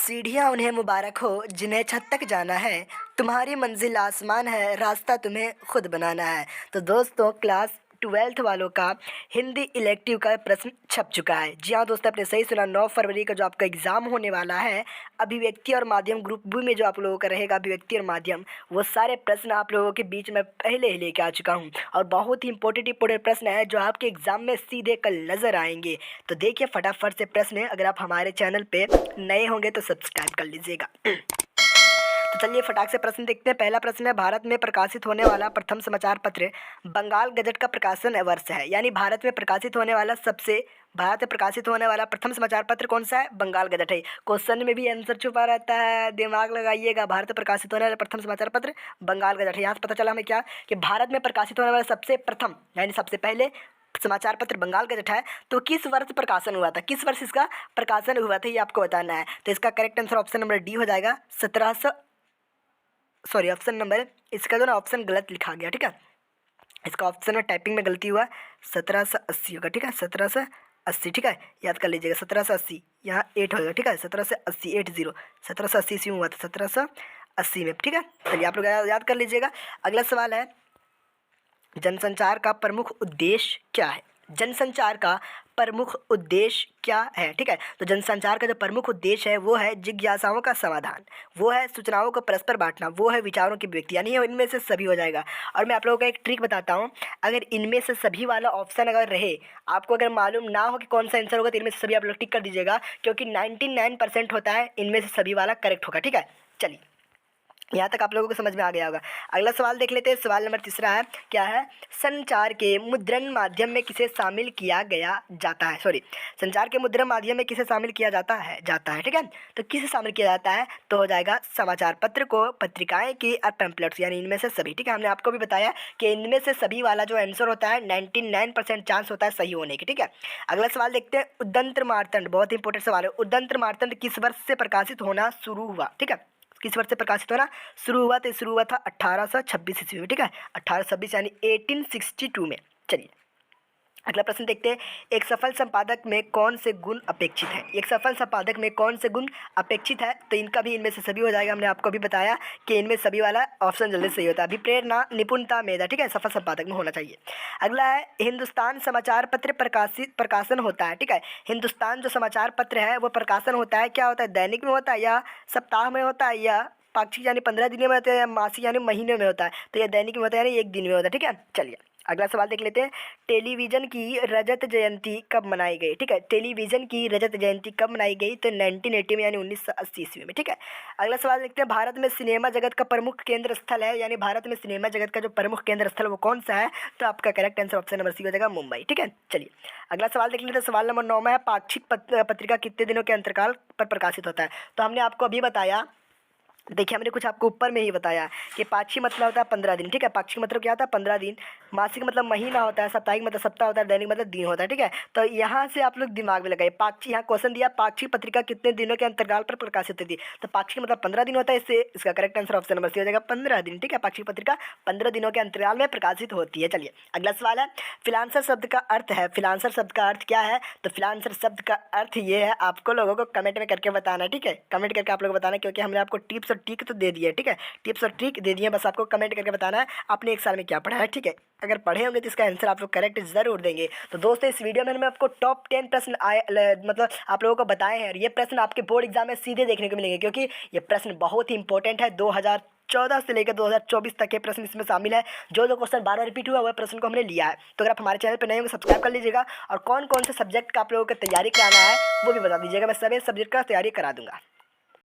सीढ़ियाँ उन्हें मुबारक हो जिन्हें छत तक जाना है। तुम्हारी मंजिल आसमान है, रास्ता तुम्हें खुद बनाना है। तो दोस्तों, क्लास 12th वालों का हिंदी इलेक्टिव का प्रश्न छप चुका है। जी हाँ दोस्तों, आपने सही सुना। 9 फरवरी का जो आपका एग्ज़ाम होने वाला है, अभिव्यक्ति और माध्यम ग्रुप बी में जो आप लोगों का रहेगा अभिव्यक्ति और माध्यम, वो सारे प्रश्न आप लोगों के बीच में पहले ही लेके आ चुका हूँ। और बहुत ही इंपॉर्टेंट प्रश्न है जो आपके एग्ज़ाम में सीधे कल नज़र आएंगे। तो देखिए फटाफट से प्रश्न है। अगर आप हमारे चैनल पे नए होंगे तो सब्सक्राइब कर लीजिएगा। तो चलिए फटाक से प्रश्न देखते हैं। पहला प्रश्न है, भारत में प्रकाशित होने वाला प्रथम समाचार पत्र बंगाल गजट का प्रकाशन वर्ष है। यानी भारत में प्रकाशित होने वाला प्रथम समाचार पत्र कौन सा है? बंगाल गजट है। क्वेश्चन में भी आंसर छुपा रहता है, दिमाग लगाइएगा। भारत में प्रकाशित होने वाला प्रथम समाचार पत्र बंगाल गजट है। यहाँ से पता चला हमें क्या कि भारत में प्रकाशित होने वाला सबसे प्रथम यानी सबसे पहले समाचार पत्र बंगाल गजट है। तो किस वर्ष प्रकाशन हुआ था, किस वर्ष इसका प्रकाशन हुआ था, ये आपको बताना है। तो इसका correct answer option number D हो जाएगा। ऑप्शन नंबर, इसका जो ना ऑप्शन गलत लिखा गया, ठीक है। इसका ऑप्शन में टाइपिंग में गलती हुआ, 1780 होगा, ठीक है। 1780, ठीक है, याद कर लीजिएगा। 1780 यहाँ 8 होगा, ठीक है। 1780 80 1780 ईस्वी में हुआ था, 1780 में, ठीक है। चलिए आप लोग याद कर लीजिएगा। अगला सवाल है, जनसंचार का प्रमुख उद्देश्य क्या है? जनसंचार का प्रमुख उद्देश्य क्या है, ठीक है। तो जनसंचार का जो प्रमुख उद्देश्य है वो है जिज्ञासाओं का समाधान, वो है सूचनाओं को परस्पर बांटना, वो है विचारों की व्यक्ति, यानी इनमें से सभी हो जाएगा। और मैं आप लोगों को एक ट्रिक बताता हूँ, अगर इनमें से सभी वाला ऑप्शन अगर रहे, आपको अगर मालूम ना हो कि कौन सा आंसर होगा, तो इनमें से सभी आप लोग टिक कर दीजिएगा, क्योंकि 99% होता है इनमें से सभी वाला करेक्ट होगा, ठीक है। चलिए यहाँ तक आप लोगों को समझ में आ गया होगा। अगला सवाल देख लेते हैं। सवाल नंबर तीसरा है, क्या है? संचार के मुद्रण माध्यम में किसे शामिल किया जाता है? संचार के मुद्रण माध्यम में किसे शामिल किया जाता है, ठीक है। तो किसे शामिल किया जाता है? तो हो जाएगा समाचार पत्र को, पत्रिकाएं की और पैम्पलेट्स, यानी इनमें से सभी, ठीक है। हमने आपको भी बताया कि इनमें से सभी वाला जो आंसर होता है 99% चांस होता है सही होने की, ठीक है। अगला सवाल देखते हैं। उद्दंत मार्तंड, बहुत इंपॉर्टेंट सवाल है। उद्दंत मार्तंड किस वर्ष से प्रकाशित होना शुरू हुआ, ठीक है। किस वर्ष से प्रकाशित होना शुरू हुआ? तो शुरू हुआ था 1826 ईस्वी में, ठीक है। 1826 यानी 1862 में। चलिए अगला प्रश्न देखते हैं। एक सफल संपादक में कौन से गुण अपेक्षित है? एक सफल संपादक में कौन से गुण अपेक्षित है? तो इनका भी इनमें से सभी हो जाएगा। हमने आपको भी बताया कि इनमें सभी वाला ऑप्शन जल्दी सही होता है। अभिप्रेरणा, निपुणता, मेधा, ठीक है, सफल संपादक में होना चाहिए। अगला है, हिंदुस्तान समाचार पत्र प्रकाशन होता है, ठीक है। हिंदुस्तान जो समाचार पत्र है वो प्रकाशन होता है, क्या होता है? दैनिक में होता है, या सप्ताह में होता है, या पाक्षिक यानी 15 दिन में होता है, या मासिक यानी महीने में होता है? तो यह दैनिक में होता है, यानी एक दिन में होता है, ठीक है। चलिए अगला सवाल देख लेते हैं। टेलीविज़न की रजत जयंती कब मनाई गई, ठीक है। टेलीविज़न की रजत जयंती कब मनाई गई? तो 1980 में, यानी 1980 ईस्वी में, ठीक है। अगला सवाल देखते हैं। भारत में सिनेमा जगत का प्रमुख केंद्र स्थल है, यानी भारत में सिनेमा जगत का जो प्रमुख केंद्र स्थल वो कौन सा है? तो आपका correct answer option number C हो जाएगा, मुंबई, ठीक है। चलिए अगला सवाल देख लेते हैं। सवाल नंबर 9 में है, पाक्षिक पत्रिका कितने दिनों के अंतराल पर प्रकाशित होता है? तो हमने आपको अभी बताया, देखिए हमने कुछ आपको ऊपर में ही बताया कि पाक्षिक मतलब होता है 15 दिन, ठीक है। पाक्षिक मतलब क्या होता है? 15 दिन। मासिक मतलब महीना होता है, साप्ताहिक मतलब सप्ताह होता है, दैनिक मतलब दिन होता है, ठीक है। तो यहाँ से आप लोग दिमाग में लगाइए। पाक्षिक, यहाँ क्वेश्चन दिया पाक्षिक पत्रिका कितने दिनों के अंतराल पर प्रकाशित होती है? तो पाक्षिक मतलब 15 दिन होता है, इससे इसका correct answer option number C हो जाएगा, 15 दिन, ठीक है। पाक्षिक पत्रिका 15 दिनों के अंतराल में प्रकाशित होती है। चलिए अगला सवाल है, फ्रीलांसर शब्द का अर्थ है, फ्रीलांसर शब्द का अर्थ क्या है? तो फ्रीलांसर शब्द का अर्थ ये है, आपको लोगों को कमेंट में करके बताना है, ठीक है। कमेंट करके आप लोग बताना, क्योंकि हमने आपको टिप्स और ट्रिक तो दे दिए, ठीक है। टिप्स और ट्रिक दे दिए, बस आपको कमेंट करके बताना है आपने एक साल में क्या पढ़ा है, ठीक है। अगर पढ़े होंगे तो इसका आंसर आप लोग करेक्ट जरूर देंगे। तो दोस्तों, इस वीडियो में मैं आपको टॉप 10 प्रश्न मतलब आप लोगों को बताए हैं, और ये प्रश्न आपके बोर्ड एग्जाम में सीधे देखने को मिलेंगे, क्योंकि ये प्रश्न बहुत ही इंपॉर्टेंट है। 2014 से लेकर 2024 तक के प्रश्न इसमें शामिल है। जो क्वेश्चन बार बार रिपीट हुआ वह प्रश्न को हमने लिया है। तो अगर आप हमारे चैनल पर नए होंगे सब्सक्राइब कर लीजिएगा, और कौन कौन से सब्जेक्ट का आप लोगों को तैयारी कराना है वो भी बता दीजिएगा, मैं सभी सब्जेक्ट का तैयारी करा दूंगा।